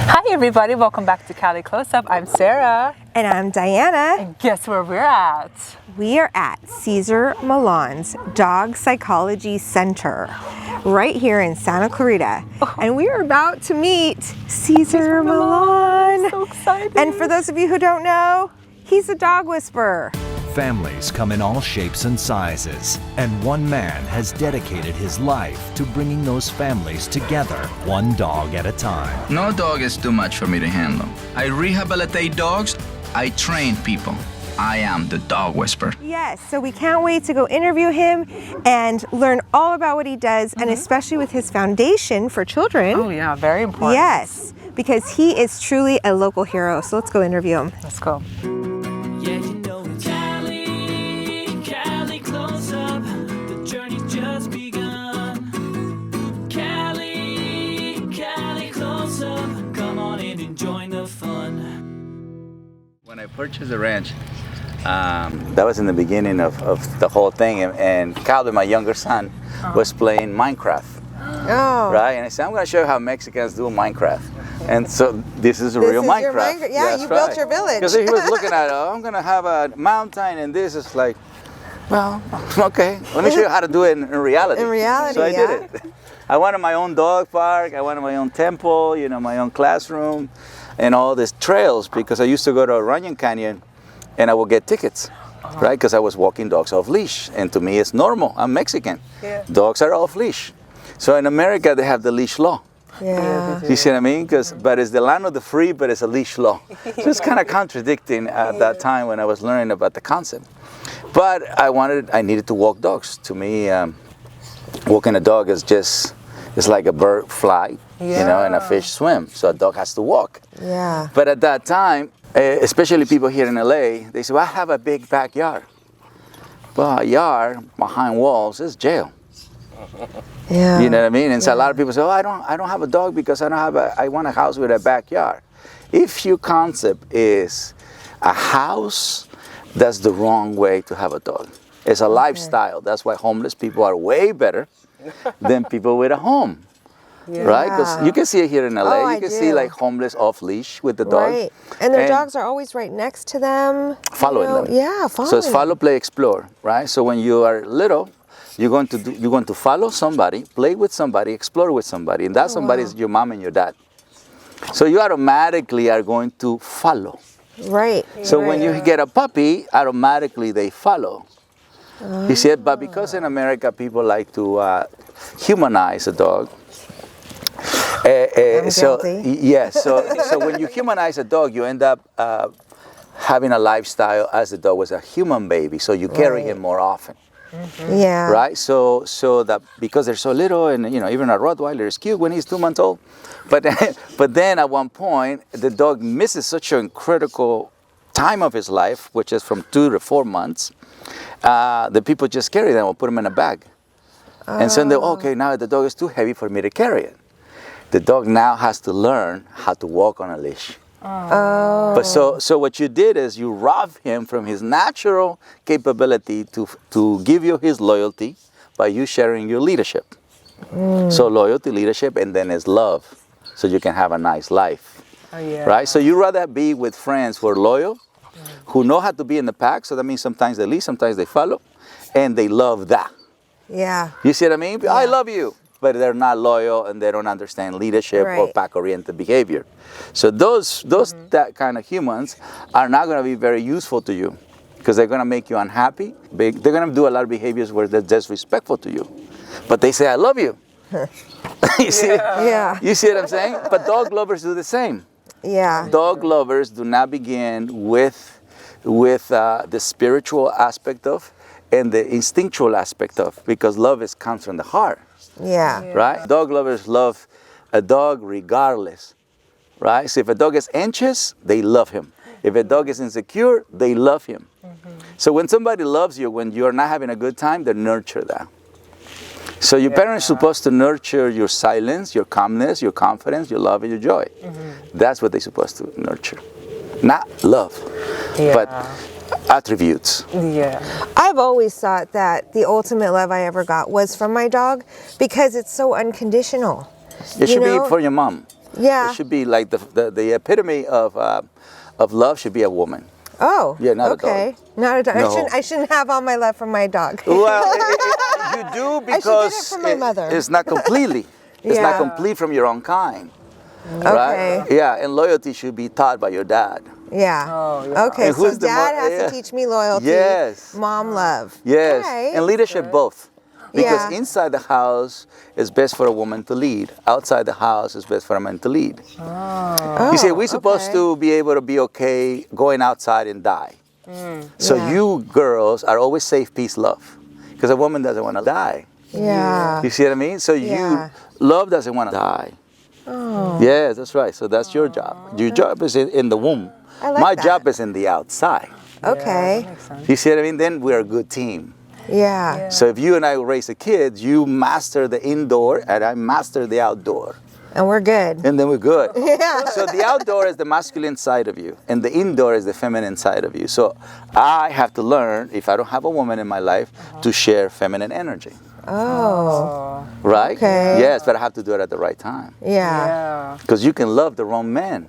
Hi everybody, welcome back to Cali Close-Up. I'm Sarah. And I'm Diana. And guess where we're at? We are at Cesar Millan's Dog Psychology Center right here in Santa Clarita. And we are about to meet Cesar Millan. I'm so excited. And for those of you who don't know, he's a dog whisperer. Families come in all shapes and sizes, and one man has dedicated his life to bringing those families together, one dog at a time. No dog is too much for me to handle. I rehabilitate dogs, I train people. I am the dog whisperer. Yes, so we can't wait to go interview him and learn all about what he does, and especially with his foundation for children. Oh yeah, very important. Yes, because he is truly a local hero. So let's go interview him. Let's go. Yeah, you know it's Cali close up. The journey's just begun. Cali close up. Come on in and join the fun. When I purchased the ranch, that was in the beginning of the whole thing, and Calvin, my younger son, was playing Minecraft, Oh. right? And I said, I'm going to show you how Mexicans do Minecraft. And so this is a real is your Minecraft. Yeah, That's you built right. your village. Because he was looking at, I'm going to have a mountain, and this is like, well, okay. Let me show you how to do it in reality. In reality, so I yeah. did it. I wanted my own dog park. I wanted my own temple, my own classroom, and all these trails, because I used to go to Runyon Canyon, and I would get tickets, right? Because I was walking dogs off leash, and to me it's normal. I'm Mexican. Yeah. Dogs are off leash. So in America they have the leash law. Yeah. You see what I mean? But it's the land of the free, but it's a leash law. So it's kind of contradicting at that time when I was learning about the concept. But I needed to walk dogs. To me, walking a dog is it's like a bird fly, and a fish swim. So a dog has to walk. Yeah. But at that time, especially people here in LA, they say, well, I have a big backyard. Well, a yard behind walls is jail. Yeah. You know what I mean? And so a lot of people say, oh, I don't have a dog because I want a house with a backyard. If your concept is a house, that's the wrong way to have a dog. It's a lifestyle. That's why homeless people are way better than people with a home. Right? Because you can see it here in LA. You can see like homeless off leash with the dog. Right. And their dogs are always right next to them. Following them. Yeah, following So it's follow, play, explore, right? So when you are little, you're going to follow somebody, play with somebody, explore with somebody, and that somebody is your mom and your dad. So you automatically are going to follow. Right. So when you get a puppy, automatically they follow. You see it? But because in America people like to humanize a dog. I'm So guilty. yes, so when you humanize a dog, you end up having a lifestyle as the dog was a human baby. So you carry him more often. Yeah. Right, so that because they're so little, and even a Rottweiler is cute when he's 2 months old, but then at one point the dog misses such a critical time of his life, which is from 2 to 4 months. The people just carry them or put them in a bag, and so they okay, now the dog is too heavy for me to carry it. The dog now has to learn how to walk on a leash. But so what you did is you robbed him from his natural capability to give you his loyalty by you sharing your leadership. So loyalty, leadership, and then is love, so you can have a nice life. Right? So you rather be with friends who are loyal, who know how to be in the pack. So that means sometimes they lead, sometimes they follow, and they love that. Yeah. You see what I mean? I love you. But they're not loyal and they don't understand leadership or pack-oriented behavior. So those that kind of humans are not going to be very useful to you because they're going to make you unhappy. They're going to do a lot of behaviors where they're disrespectful to you. But they say, I love you. You see? Yeah. You see what I'm saying? But dog lovers do the same. Yeah. Dog lovers do not begin with the spiritual aspect of and the instinctual aspect of, because love comes from the heart. Yeah. Right? Dog lovers love a dog regardless, right? So if a dog is anxious, they love him. If a dog is insecure, they love him. So when somebody loves you, when you're not having a good time, they nurture that. So your parents are supposed to nurture your silence, your calmness, your confidence, your love, and your joy. That's what they're supposed to nurture. Not love, but attributes. Yeah. I've always thought that the ultimate love I ever got was from my dog because it's so unconditional. It should be for your mom. Yeah. It should be like the epitome of love should be a woman. Oh. Yeah, not a okay. dog. Not a dog. No. I shouldn't have all my love from my dog. Well, you do because it from my mother. it's not completely. It's not Yeah. complete from your own kind. Okay. Right? Yeah, and loyalty should be taught by your dad. Yeah. Oh, yeah. Okay, And so who's the dad mo- has yeah. to teach me loyalty. Yes. Mom love. Yes, Okay. and leadership both. Because Yeah. inside the house is best for a woman to lead. Outside the house is best for a man to lead. Oh, You see, we're supposed okay. to be able to be okay going outside and die. So Yeah. you girls are always safe, peace, love. Because a woman doesn't want to die. Yeah. You see what I mean? So Yeah. love doesn't want to die. Oh. Yes, that's right. So that's your job. Your job is in the womb. I like My that. job is in the outside. Okay. Makes sense. You see what I mean? Then we're a good team. Yeah. So if you and I raise the kids, you master the indoor and I master the outdoor. And we're good. And then we're good. Yeah. So the outdoor is the masculine side of you and the indoor is the feminine side of you. So I have to learn, if I don't have a woman in my life, to share feminine energy. Oh. Right? Okay. Yes, but I have to do it at the right time. Yeah. Yeah. Because you can love the wrong man.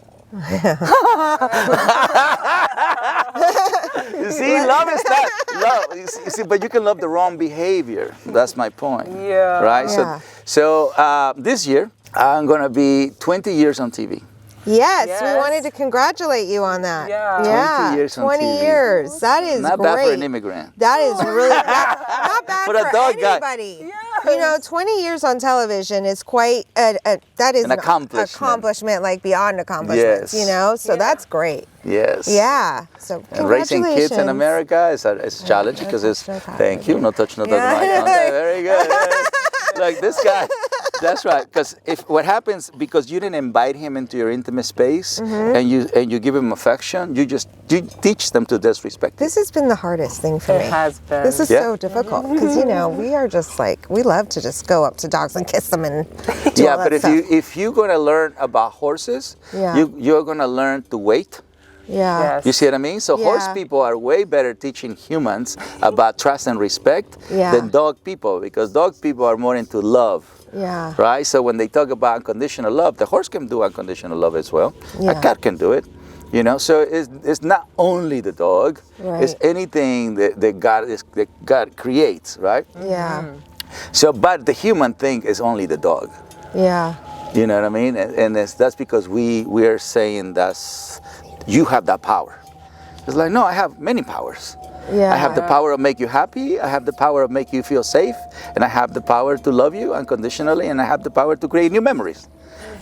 You see, love is not love. You see, but you can love the wrong behavior. That's my point. Yeah. Right. Yeah. So this year I'm gonna be 20 years on TV. Yes, we Yes. wanted to congratulate you on that. Yeah. 20 years on 20 TV. years. That is Not great. bad for an immigrant. That is really not bad For for, a dog guy. anybody. You know, 20 years on television is quite that is An accomplishment. accomplishment, like beyond accomplishments. Yes. You know, so that's great. Yes. Yeah. So And raising kids in congratulations. America is a challenge because it's. touch, no touch. Thank you. No touch, no touch. Yeah. My contact. Very good. Like this guy. That's right. Because if what happens because you didn't invite him into your intimate space and you give him affection, you teach them to disrespect. This has been the hardest thing for It me. has been. This is Yeah. so difficult because we are just like we love to just go up to dogs and kiss them and do Yeah, all that but stuff. if you're gonna learn about horses, Yeah. you're gonna learn to wait. yeah. Yes. You see what I mean? So horse Yeah. people are way better teaching humans about trust and respect Yeah. than dog people because dog people are more into love. Yeah. Right? So when they talk about unconditional love, the horse can do unconditional love as well. Yeah. A cat can do it. So it's not only the dog, it's Right. anything that God creates, right? Yeah. So but the human thing is only the dog. Yeah. You know what I mean? And that's because we are saying you have that power. It's like, no, I have many powers. Yeah. I have the power of make you happy. I have the power of make you feel safe. And I have the power to love you unconditionally. And I have the power to create new memories.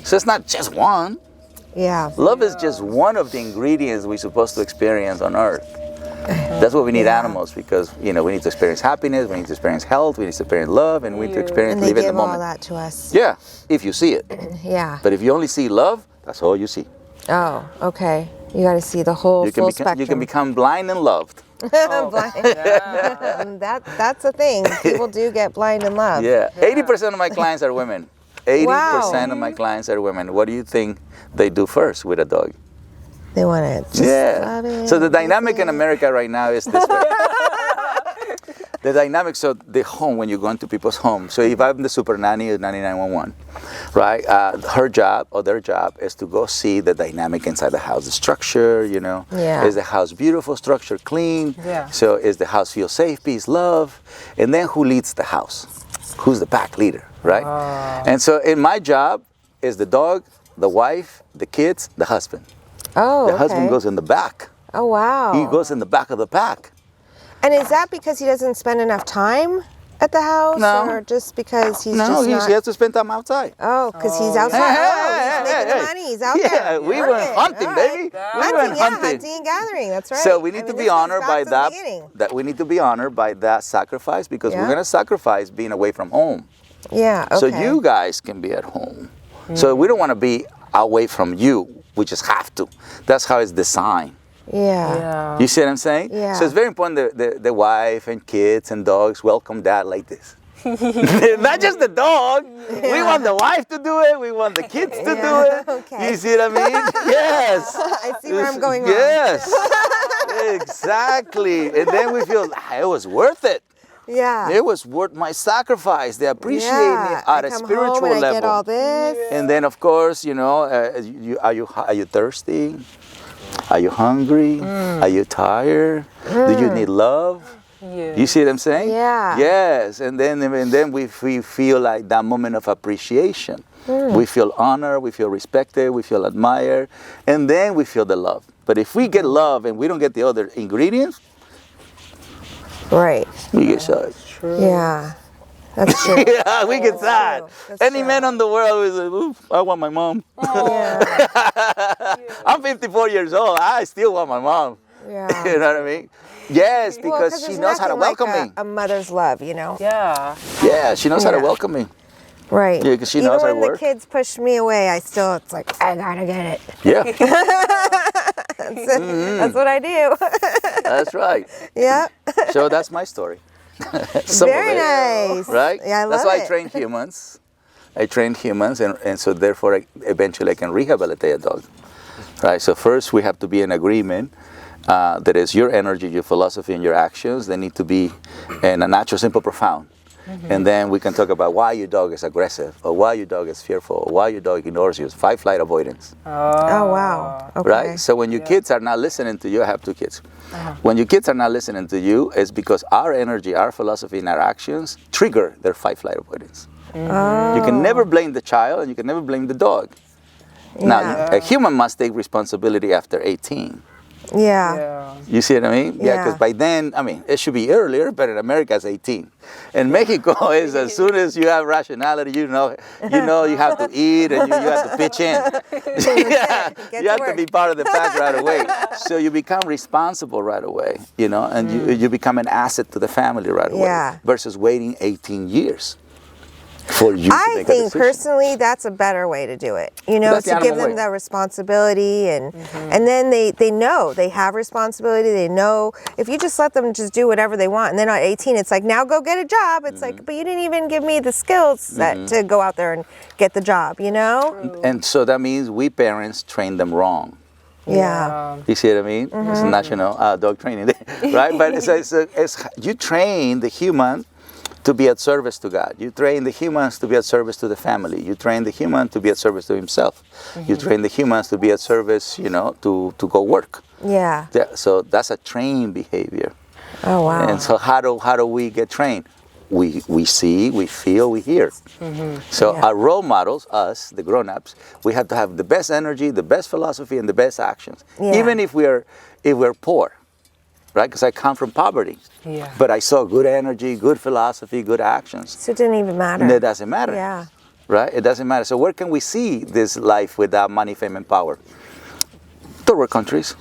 So it's not just one. Yeah. Love is just one of the ingredients we're supposed to experience on earth. That's what we need animals because, we need to experience happiness, we need to experience health, we need to experience love, and we need to experience And they live in the give all moment. that to us. Yeah, if you see it. Yeah. But if you only see love, that's all you see. Oh, okay. You got to see the whole full spectrum. You can become blind and loved. Blind. That's a thing. People do get blind in love. Yeah. 80% of my clients are women. 80% Wow. of my clients are women. What do you think they do first with a dog? They want to just love it. So the dynamic in America right now is this way. The dynamic, so the home, when you go into people's home. So if I'm the super nanny at 9911, right? Her job or their job is to go see the dynamic inside the house, the structure, Yeah. Is the house beautiful, structure clean? Yeah. So is the house feel safe, peace, love? And then who leads the house? Who's the pack leader, right? And so in my job is the dog, the wife, the kids, the husband. Oh, The husband goes in the back. Oh, wow. He goes in the back of the pack. And is that because he doesn't spend enough time at the house? No. Or just because he's No, just he not... has to spend time outside. Oh, because he's outside. He's making the money. He's out there. Yeah, we Working. went hunting, All right. baby. We Hunting, went yeah, hunting. hunting and gathering. That's right. So we need to this be goes honored back by to the that. beginning. That we need to be honored by that sacrifice because Yeah. we're gonna sacrifice being away from home. Yeah, okay. So you guys can be at home. So we don't want to be away from you. We just have to. That's how it's designed. Yeah. Yeah. You see what I'm saying? Yeah. So it's very important that the wife and kids and dogs welcome dad like this. Not just the dog. We want the wife to do it. We want the kids to do it. Okay. You see what I mean? Yes. I see where I'm going wrong. Yes. Exactly. And then we feel it was worth it. Yeah. It was worth my sacrifice. They appreciate Yeah. me at I a come spiritual home and level. I get all this. And then, of course, you know, are you thirsty? Are you hungry? Are you tired? Do you need love? Yeah. You see what I'm saying? Yeah. Yes, and then we feel like that moment of appreciation. We feel honored, we feel respected, we feel admired, and then we feel the love. But if we get love and we don't get the other ingredients, Right. we get sad. Yeah. That's true. Yeah, we get sad. true. That's Any true. man on the world is like, "Oof, I want my mom." Yeah. I'm 54 years old. I still want my mom. Yeah. You know what I mean? Yes, Well, because she there's knows how to nothing like welcome me. a mother's love, you know? Yeah. Yeah, she knows how to Yeah. welcome me. Right. Yeah, 'cause she Even knows how to when the work. kids push me away, it's like, I gotta get it. Yeah, That's what I do. that's right. Yeah. So that's my story. Some of Very it, nice. right? Yeah, I love That's why I it. train humans. I train humans, and so therefore, eventually I can rehabilitate a dog. Right. So first, we have to be in agreement. That is your energy, your philosophy, and your actions. They need to be in a natural, simple, profound. And then we can talk about why your dog is aggressive, or why your dog is fearful, or why your dog ignores you. It's fight, flight, avoidance. Oh, wow. Okay. Right? So when your kids are not listening to you, I have two kids. When your kids are not listening to you, it's because our energy, our philosophy, and our actions trigger their fight, flight, avoidance. You can never blame the child, and you can never blame the dog. Now, Yeah. a human must take responsibility after 18. Yeah. Yeah. You see what I mean? Yeah, Yeah. because by then, I mean, it should be earlier, but in America it's 18. In Mexico, is as soon as you have rationality, you know you have to eat and you have to pitch in. Yeah, Get you to have to work. be part of the pack right away. So you become responsible right away, you know, and you become an asset to the family right away. Yeah. Versus waiting 18 years for you to I make a think decision. personally that's a better way to do it. You know, That's the to give animal them way. the responsibility and then they know they have responsibility. They know if you just let them just do whatever they want and then at 18 it's like now go get a job. It's like but you didn't even give me the skills that to go out there and get the job, you know? And so that means we parents train them wrong. Yeah. You see what I mean? It's National Dog Training Day, right? But it's you train the human to be at service to God. You train the humans to be at service to the family. You train the human to be at service to himself. You train the humans to be at service, you know, to go work. Yeah. So that's a trained behavior. Oh wow. And so how do we get trained? We see, we feel, we hear. So Yeah. our role models, us, the grown-ups, we have to have the best energy, the best philosophy, and the best actions. Yeah. Even if we're poor, right? Because I come from poverty. Yeah. But I saw good energy, good philosophy, good actions. So it didn't even matter. And it doesn't matter. Yeah. Right? It doesn't matter. So where can we see this life without money, fame, and power? Third world countries.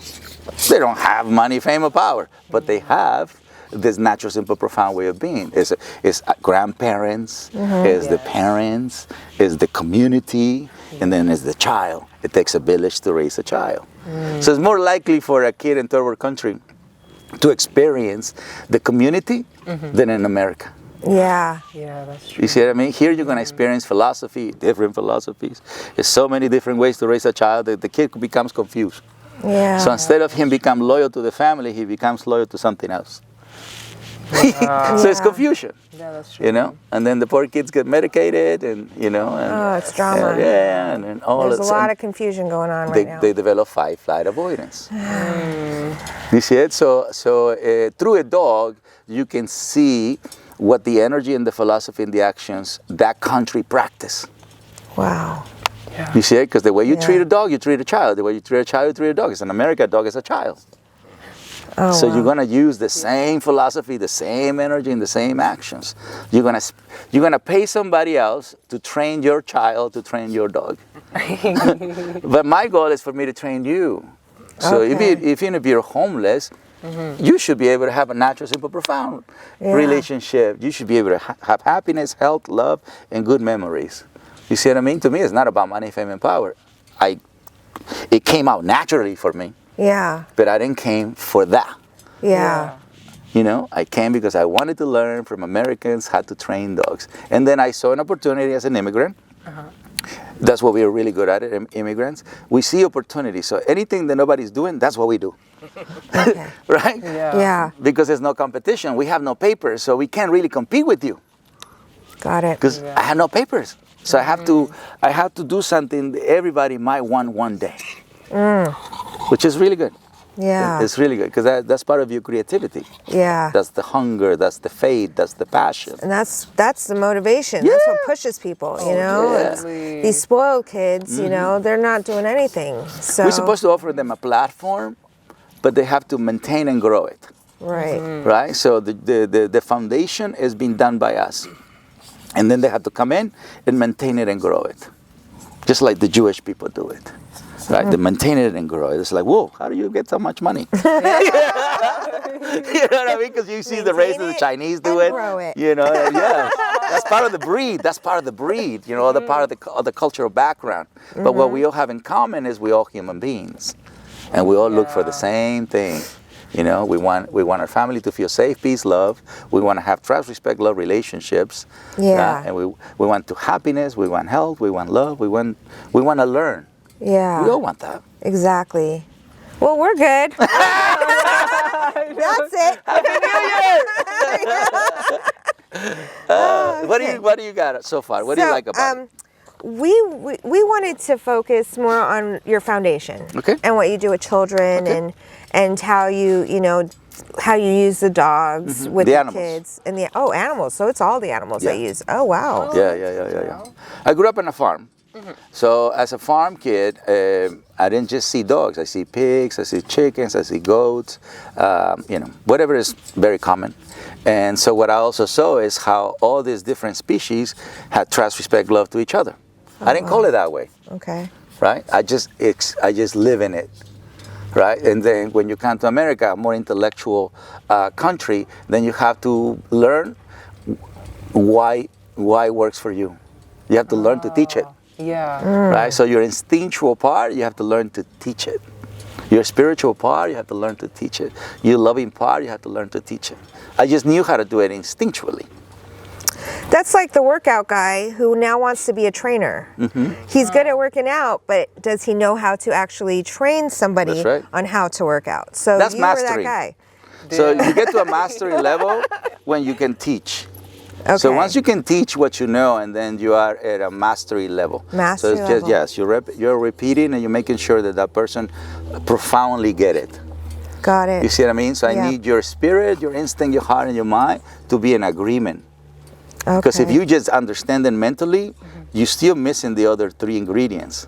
They don't have money, fame, or power, but they have this natural, simple, profound way of being. It's grandparents, it's the parents, it's the community, and then it's the child. It takes a village to raise a child. So it's more likely for a kid in third world country to experience the community than in America. Yeah. Yeah, that's true. You see what I mean? Here you're going to experience philosophy, different philosophies. There's so many different ways to raise a child that the kid becomes confused. Yeah. So instead of him become loyal to the family, he becomes loyal to something else. So it's Yeah. confusion, Yeah, that's true. you know? And then the poor kids get medicated and, you know. And, Oh, it's drama. Yeah, and then all There's a it's- lot and of confusion going on right they, now. they develop fight, flight, avoidance. You see it? So through a dog, you can see what the energy and the philosophy and the actions that country practice. Wow. You see it? Because the way you Yeah. treat a dog, you treat a child. The way you treat a child, you treat a dog. Because in America, a dog is a child. Oh, So wow. you're gonna use the same philosophy, the same energy, and the same actions. You're gonna pay somebody else to train your child to train your dog. But my goal is for me to train you. So Okay. even if you're homeless, you should be able to have a natural, simple, profound Yeah. relationship. You should be able to have happiness, health, love, and good memories. You see what I mean? To me, it's not about money, fame, and power. It came out naturally for me, Yeah. but I didn't came for that. Yeah. You know, I came because I wanted to learn from Americans how to train dogs. And then I saw an opportunity as an immigrant That's what we are really good at, immigrants. We see opportunity. So anything that nobody's doing, that's what we do. Okay. Right? Yeah. Because there's no competition. We have no papers, so we can't really compete with you. Got it. Because I have no papers. So I have to do something that everybody might want one day. Which is really good. Yeah. It's really good because that's part of your creativity. Yeah. That's the hunger, that's the faith, that's the passion. And that's the motivation. That's what pushes people, you know? yeah. It's these spoiled kids, you know, they're not doing anything. So We're supposed to offer them a platform, but they have to maintain and grow it. Right. Right? So the foundation is being done by us. And then they have to come in and maintain it and grow it. Just like the Jewish people do it. Right? They maintain it and grow it. It's like, whoa, how do you get so much money? You know what I mean? Because you see the race of the Chinese do it. Grow it. You know, yeah. That's part of the breed. That's part of the breed. You know, the part of the cultural background. But what we all have in common is we're all human beings, and we all look for the same thing. You know, we want our family to feel safe, peace, love. We want to have trust, respect, love relationships. Yeah. And we want to happiness. We want health. We want love. We want to learn. Yeah. We all want that. Exactly. Well, we're good. That's it. What do you got so far? What do you like about it? We wanted to focus more on your foundation. Okay. And what you do with children and how you use the dogs with The the animals. kids and animals. So it's all the animals that you use. Oh wow. Yeah. I grew up on a farm. So as a farm kid, I didn't just see dogs. I see pigs, I see chickens, I see goats, whatever is very common. And so what I also saw is how all these different species had trust, respect, love to each other. I didn't call it that way, Okay. right? I just live in it, right? And then when you come to America, a more intellectual country, then you have to learn why it works for you. You have to learn to teach it. Yeah. Right? So your instinctual part, you have to learn to teach it. Your spiritual part, you have to learn to teach it. Your loving part, you have to learn to teach it. I just knew how to do it instinctually. That's like the workout guy who now wants to be a trainer. He's good at working out, but does he know how to actually train somebody That's right. on how to work out? So That's you were mastery. that guy. So you get to a mastery level when you can teach. Okay. So once you can teach what you know, and then you are at a mastery level. Mastery so it's just, level. yes, you're repeating and you're making sure that person profoundly get it. Got it. You see what I mean? So Yeah. I need your spirit, your instinct, your heart, and your mind to be in agreement. Because if Okay. you just understand it mentally, you're still missing the other three ingredients.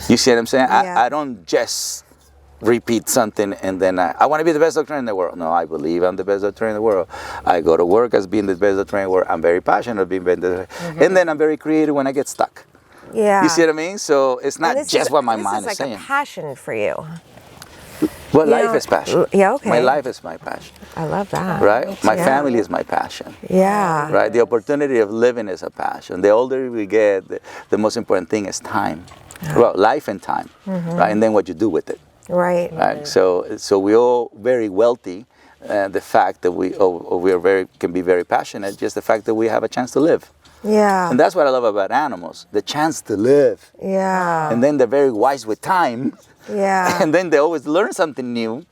You see what I'm saying? Yeah. I don't just repeat something and then I want to be the best doctor in the world. No, I believe I'm the best doctor in the world. I go to work as being the best doctor in the world. I'm very passionate about being the best. And then I'm very creative when I get stuck. Yeah. You see what I mean? So it's not And this just is, what my this mind is like is saying. a passion for you. Well, You life know, is passion. yeah, okay. My life is my passion, I love that. right? My Yeah. family is my passion. Yeah. Right, the opportunity of living is a passion. The older we get, the most important thing is time. Well, life and time, right? And then what you do with it, Right. right? So we all very wealthy. The fact that we can be very passionate, just the fact that we have a chance to live, Yeah. and that's what I love about animals: the chance to live. Yeah. And then they're very wise with time, Yeah. and then they always learn something new.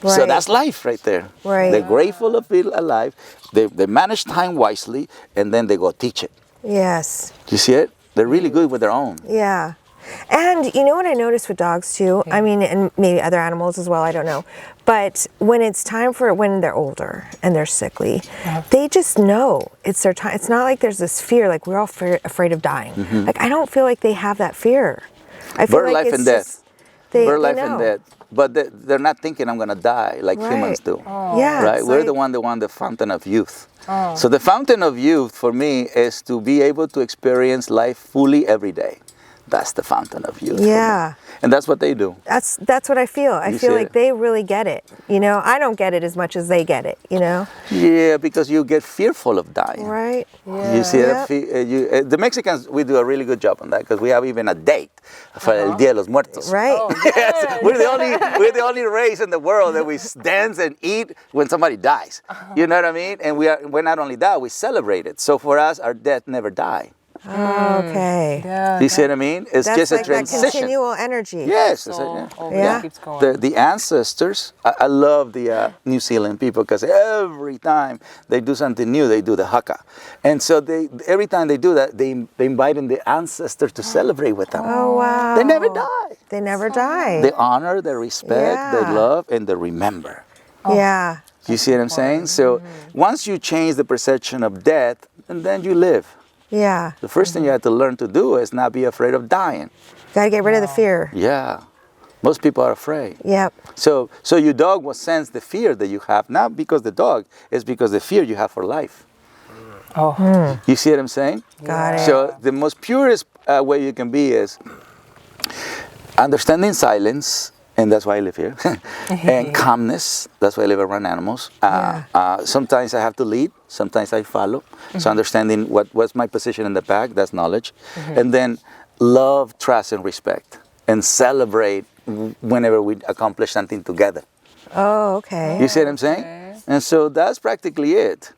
So Right. that's life right there. Right. They're grateful of being alive. They manage time wisely, and then they go teach it. Yes. You see it? They're really good with their own. Yeah. And you know what I noticed with dogs too? I mean, and maybe other animals as well, I don't know. But when it's time for when they're older and they're sickly, they just know it's their time. It's not like there's this fear, like we're all afraid of dying. Like I don't feel like they have that fear. I feel Birth, like life, it's and death. just- They, Birth, they life, and know. death. But they're not thinking I'm going to die like humans do. Yeah. Right? it's We're like- the one, the fountain of youth. So the fountain of youth for me is to be able to experience life fully every day. That's the fountain of youth. for me. Yeah. And that's what they do. That's what I feel. I You feel see like it? they really get it. You know, I don't get it as much as they get it, you know? Yeah, because you get fearful of dying. Right? You see, Yep. the Mexicans, we do a really good job on that because we have even a date for El Dia de los Muertos. Right. Yes, we're the only race in the world that we dance and eat when somebody dies. You know what I mean? And we're not only that, we celebrate it. So for us, our death never die. Okay. Yeah. You see what I mean? It's That's just like a that transition. continual energy. Yes. Yeah. Keeps going. The ancestors, I love the New Zealand people because every time they do something new, they do the haka. And so every time they do that, they invite in the ancestors to celebrate with them. Oh, wow. They never die. They never die. They honor, they respect, they Yeah. love, and they remember. Yeah. You see what I'm saying? So once you change the perception of death, and then you live. Yeah. The first thing you have to learn to do is not be afraid of dying. Got to get rid of the fear. Yeah. Most people are afraid. Yep. So your dog will sense the fear that you have, not because the dog, it's because the fear you have for life. Oh. You see what I'm saying? Got it. So the most purest way you can be is understanding silence, and that's why I live here, and calmness, that's why I live around animals. Sometimes I have to lead, sometimes I follow. So understanding what's my position in the pack, that's knowledge. And then love, trust, and respect, and celebrate whenever we accomplish something together. Oh, okay. You see what I'm saying? And so that's practically it.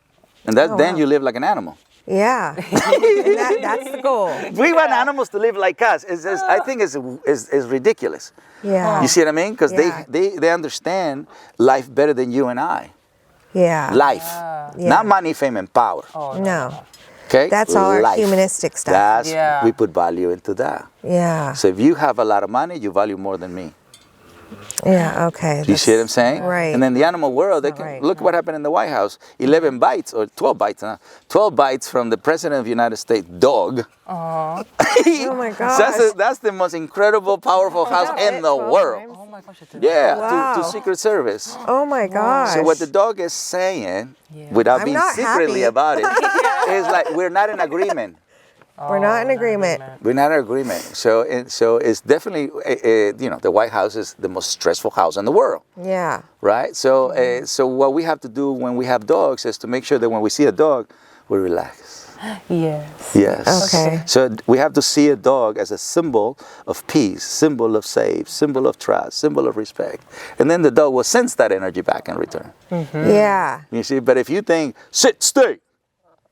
And then you live like an animal. Yeah. And that's the goal. We want animals to live like us. I think it's ridiculous. Yeah. You see what I mean? Because Yeah. they understand life better than you and I. Yeah. Life, Yeah. not money, fame, and power. No. Okay, That's all our Life. humanistic stuff. That's Yeah. we put value into that. Yeah. So if you have a lot of money, you value more than me. Yeah. Okay. You see what I'm saying? Right. And then the animal world, they can Right. look what happened in the White House. 11 bites or 12 bites. 12 bites from the President of the United States dog. Oh my So gosh. that's the most incredible, powerful house in the world. Oh my gosh. It's Yeah, Wow. to Secret Service. Oh my gosh. So what the dog is saying, without I'm being not secretly happy. about it, is like we're not in agreement. We're not in agreement. We're not in agreement. So it's definitely, the White House is the most stressful house in the world, Yeah. right? So so what we have to do when we have dogs is to make sure that when we see a dog, we relax. Yes. Yes. Okay. So we have to see a dog as a symbol of peace, symbol of safe, symbol of trust, symbol of respect. And then the dog will sense that energy back in return. Yeah. You see, but if you think, sit, stay,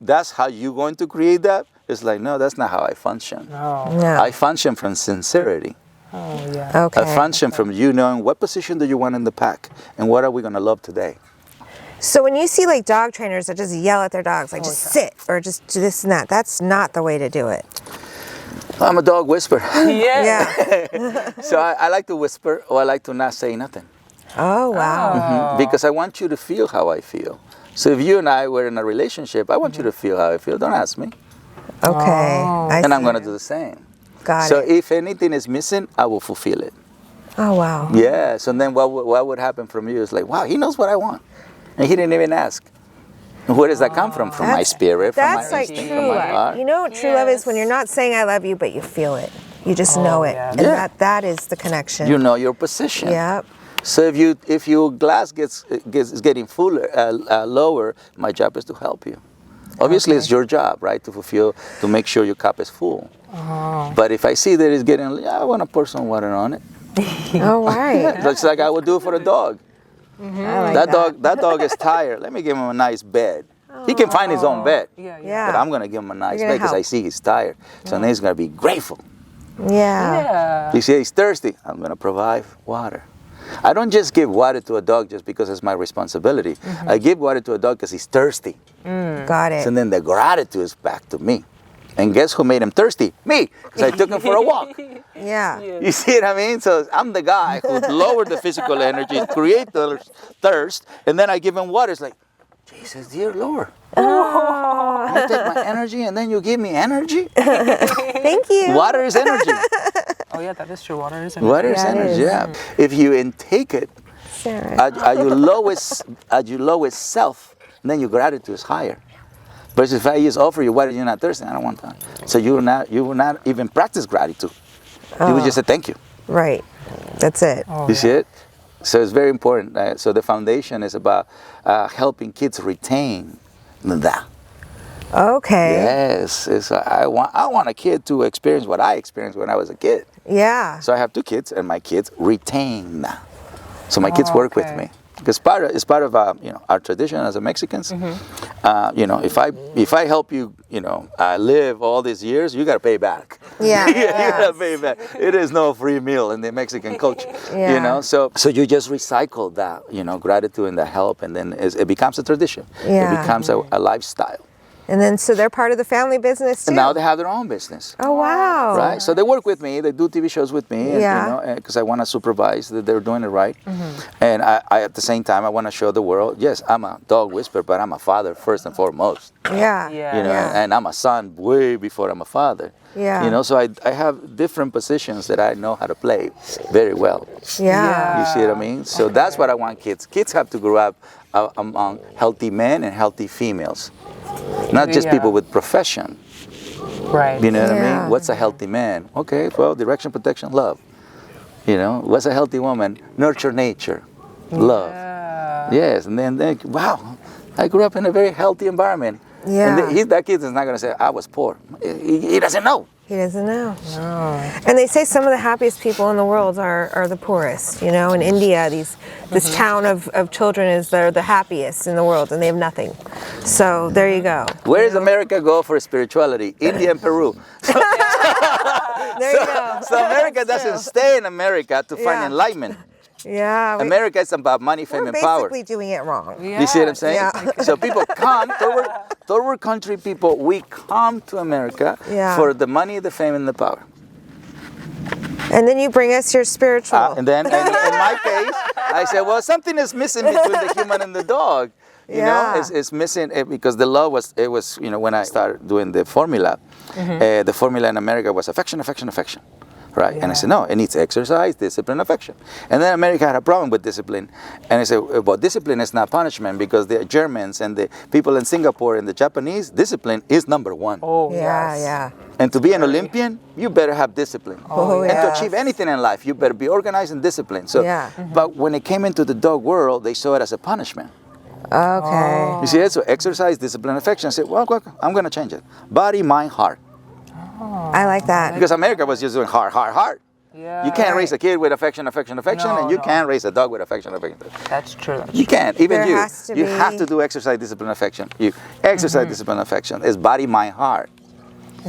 that's how you're going to create that, it's like, no, that's not how I function. Oh. No. I function from sincerity. Oh yeah. Okay. I function from you knowing what position do you want in the pack and what are we going to love today. So when you see like dog trainers that just yell at their dogs, like just sit or just do this and that, that's not the way to do it. I'm a dog whisperer. Yeah. Yeah. So I like to whisper or I like to not say nothing. Oh wow. Because I want you to feel how I feel. So if you and I were in a relationship, I want you to feel how I feel. Don't ask me. Okay. I And I'm see. going to do the same. Got So it. if anything is missing, I will fulfill it. Oh wow. Yeah. So then what would happen from you is like, wow, he knows what I want. And he didn't even ask. And where does that come from? From my spirit, from That's my like instinct, true from my love. heart. You know what true love is when you're not saying I love you, but you feel it. You just know it, yeah. and Yeah. that is the connection. You know your position. Yep. So if your glass is getting fuller, lower, my job is to help you. Obviously, it's your job, right, to make sure your cup is full. But if I see that it's getting, I want to pour some water on it. Oh right. Just like I would do for a dog. I like That dog is tired. Let me give him a nice bed. He can find his own bed. Yeah. Yeah. But I'm gonna give him a nice You're bed gonna because I help. see he's tired. So then he's gonna be grateful. Yeah. Yeah. You see he's thirsty. I'm gonna provide water. I don't just give water to a dog just because it's my responsibility. I give water to a dog because he's thirsty. Got it. And then the gratitude is back to me. And guess who made him thirsty? Me, because I took him for a walk. Yeah. You see what I mean? So I'm the guy who lowered the physical energy, create the thirst, and then I give him water. It's like, Jesus, dear Lord. You take my energy and then you give me energy? Thank you. Water is energy. Oh yeah, that is true. Water is. Water is Yeah, it energy, is. yeah. If you intake it Sarah. at your lowest self, then your gratitude is higher. But if I just offer you water, you're not thirsty. I don't want that. So you will not even practice gratitude. You would just say thank you. Right. That's it. You see it? So it's very important. So the foundation is about helping kids retain that. Okay. Yes, I want a kid to experience what I experienced when I was a kid. Yeah. So I have 2 kids, and my kids retain that. So my kids work with me. Because it's part of our tradition as a Mexicans. You know, if I help you, you know, live all these years, you got to pay back. Yeah. You got to pay back. It is no free meal in the Mexican culture. Yeah. You know, so you just recycle that, you know, gratitude and the help, and then it becomes a tradition. Yeah. It becomes a lifestyle. And then so they're part of the family business too. And now they have their own business. Oh wow. Right, so they work with me. They do TV shows with me, and, Yeah. you know, because I want to supervise that they're doing it right. And I, at the same time, I want to show the world. Yes, I'm a dog whisperer, but I'm a father first and foremost. Yeah. Yeah. You know, and I'm a son way before I'm a father. Yeah. You know, so I have different positions that I know how to play very well. Yeah. You see what I mean? So that's what I want kids. Kids have to grow up among healthy men and healthy females, not just Yeah. people with profession. Right. You know what I Yeah. mean? What's a healthy man? Okay, well, direction, protection, love. You know, what's a healthy woman? Nurture nature, love. Yeah. Yes, and then wow, I grew up in a very healthy environment. Yeah. And that kid is not going to say, I was poor. He doesn't know. He doesn't know. And they say some of the happiest people in the world are the poorest. You know, in India, this town of children they're the happiest in the world, and they have nothing. So there you go. Where does America go for spirituality? India and Peru. There you go. So America doesn't stay in America to find Yeah. enlightenment. Yeah. America is about money, fame, We're and power. basically doing it wrong. You see what I'm saying? Yeah. So people come, third world country people, we come to America Yeah. for the money, the fame, and the power. And then you bring us your spiritual. And then in my case, I said, well, something is missing between the human and the dog. You know, it's missing because the love was, you know, when I started doing the formula, the formula in America was affection, affection, affection. Right? And I said, no, it needs exercise, discipline, affection. And then America had a problem with discipline. And I said, well, discipline is not punishment because the Germans and the people in Singapore and the Japanese, discipline is number one. Oh, Yeah, yes. yeah. And to be an Olympian, you better have discipline. Oh, And to yeah. achieve anything in life, you better be organized and disciplined. So, Yeah. But when it came into the dog world, they saw it as a punishment. Okay. You see it? So exercise, discipline, affection. I said, well, I'm going to change it. Body, mind, heart. I like that. Because America was just doing heart, heart, heart. Yeah. You can't raise a kid with affection, affection, affection, No, and you no. can't raise a dog with affection, affection. That's true. That's You can't. Even There you. has to You be- have to do exercise, discipline, affection. You exercise, discipline, affection. It's body, mind, heart.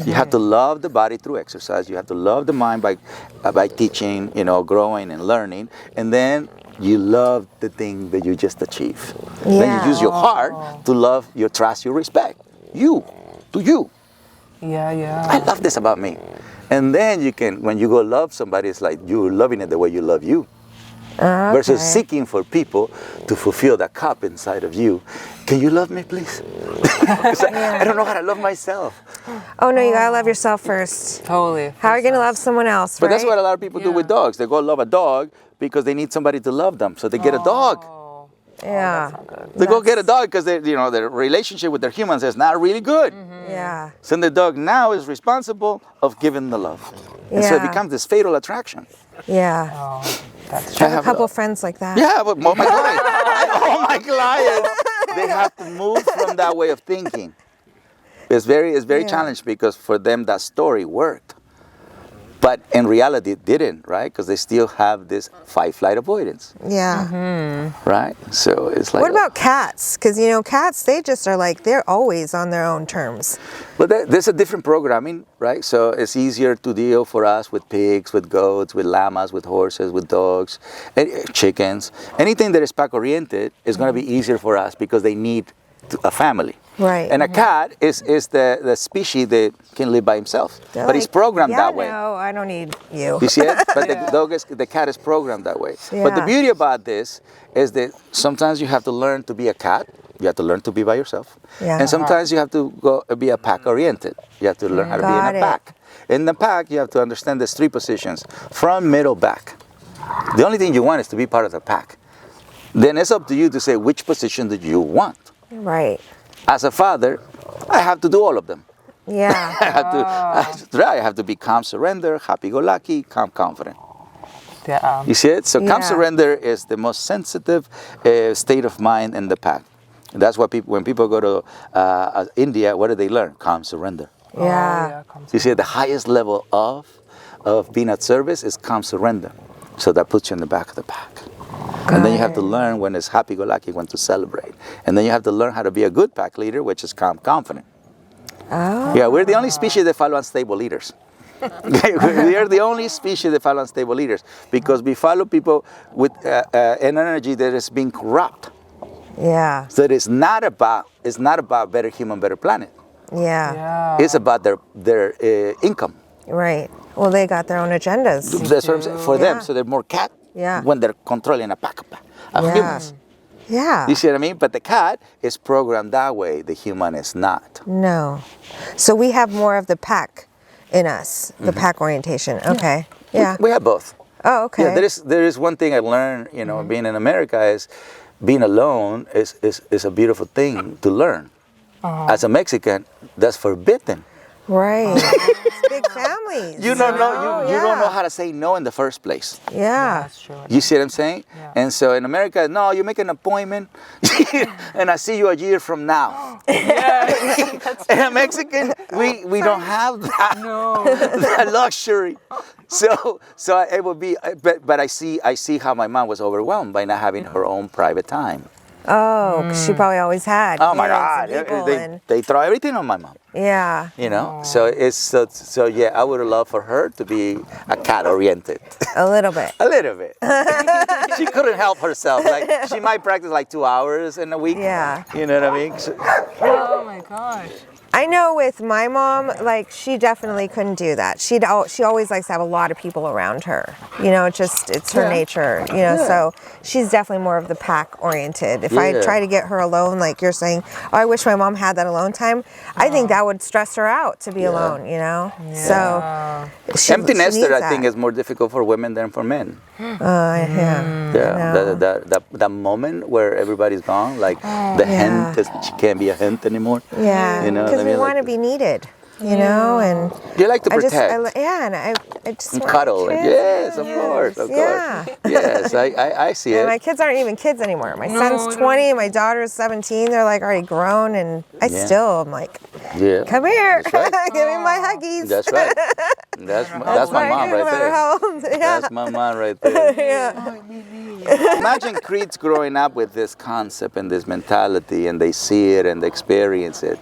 You have to love the body through exercise. You have to love the mind by teaching, you know, growing and learning, and then you love the thing that you just achieved. Then Yeah. you use your heart to love, your trust, your respect. You, to you. Yeah, yeah. I love this about me. And then you can, when you go love somebody, it's like you're loving it the way you love you. Versus seeking for people to fulfill that cup inside of you. Can you love me, please? I don't know how to love myself. Oh no, you gotta love yourself first. Totally. How are you gonna love someone else? But that's right? what a lot of people do with dogs. They go love a dog because they need somebody to love them. So they get a dog. Yeah. They go get a dog because their relationship with their humans is not really good. Yeah. So the dog now is responsible of giving the love. And so it Yeah. becomes this fatal attraction. Yeah. That's I have a couple friends like that. Yeah, but all my clients, all my clients, they have to move from that way of thinking. It's very Yeah. challenging because for them that story worked. But in reality it didn't, right? Because they still have this fight, flight avoidance, Yeah. right? So it's like... What about cats? Because you know, cats, they just are like, they're always on their own terms. But there's a different programming, right? So it's easier to deal for us with pigs, with goats, with llamas, with horses, with dogs, and chickens. Anything that is pack-oriented is going to be easier for us because they need a family. Right. And a cat is the species that can live by himself. They're But it's like, programmed yeah, that way. No, I don't need you. You see it? But the cat is programmed that way. But the Yeah. beauty about this is that sometimes you have to learn to be a cat. You have to learn to be by yourself. Yeah. And sometimes you have to go be a pack oriented. You have to learn how to be Got in a it. pack. In the pack, you have to understand there's 3 positions: front, middle, back. The only thing you want is to be part of the pack. Then it's up to you to say which position that you want. Right. As a father, I have to do all of them. Yeah. I have to be calm, surrender, happy-go-lucky, calm, confident. Yeah. You see it? So calm Yeah. surrender is the most sensitive state of mind in the pack. And that's what when people go to India, what do they learn? Calm surrender. Yeah. You see, the highest level of being at service is calm surrender. So that puts you in the back of the pack. And then you have to learn when it's happy-go-lucky, when to celebrate. And then you have to learn how to be a good pack leader, which is calm, confident. Oh. Yeah, we're the only species that follow unstable leaders. We are the only species that follow unstable leaders because we follow people with an energy that is being corrupt. Yeah. So it's not about better human, better planet. Yeah. It's about their income. Right. Well, they got their own agendas. That's what I'm saying. For them, Yeah. so they're more cat Yeah. when they're controlling a pack of Yeah. humans. Yeah. You see what I mean? But the cat is programmed that way. The human is not. No. So we have more of the pack in us, the pack orientation. Okay. Yeah. We have both. Oh, okay. Yeah, there is one thing I learned, being in America is being alone is a beautiful thing to learn. As a Mexican, that's forbidden. Right. It's big families. You don't know you don't know yeah. how to say no in the first place. Yeah. That's true. You see what I'm saying? Yeah. And so in America, no, you make an appointment and I see you a year from now. In a Mexican, we don't have that, that luxury. So it would be, but I see how my mom was overwhelmed by not having her own private time. Oh, 'cause she probably always had. Oh my kids God, and people and- they throw everything on my mom. yeah. So it's so yeah. I would have loved for her to be a cat oriented, A little bit. a little bit. She couldn't help herself. Like she might practice like 2 hours in a week. Yeah. You know what I mean? So, Oh my gosh. I know with my mom, like she definitely couldn't do that. She always likes to have a lot of people around her. It's her nature. So she's definitely more of the pack oriented. If I Yeah. try to get her alone, like you're saying, oh, I wish my mom had that alone time. I think that would stress her out to be alone. So empty she nester, needs I think, that. is more difficult for women than for men. Yeah. Yeah, No. that moment where everybody's gone, like the hen, she can't be a hen anymore. Yeah. You know what Because I we mean? want to Like, be needed. And you like to I protect. I just And want cuddle. kids. Yes, of course, of Yeah. course. Yes, I see And it. my kids aren't even kids anymore. My son's 20, my daughter's 17. They're like already grown, and I Yeah. still am like, Yeah. come here, That's right. give me my huggies. That's right. That's my mom no right matter there. how old. Yeah. That's my mom right there. Yeah. Imagine kids growing up with this concept and this mentality, and they see it and they experience it.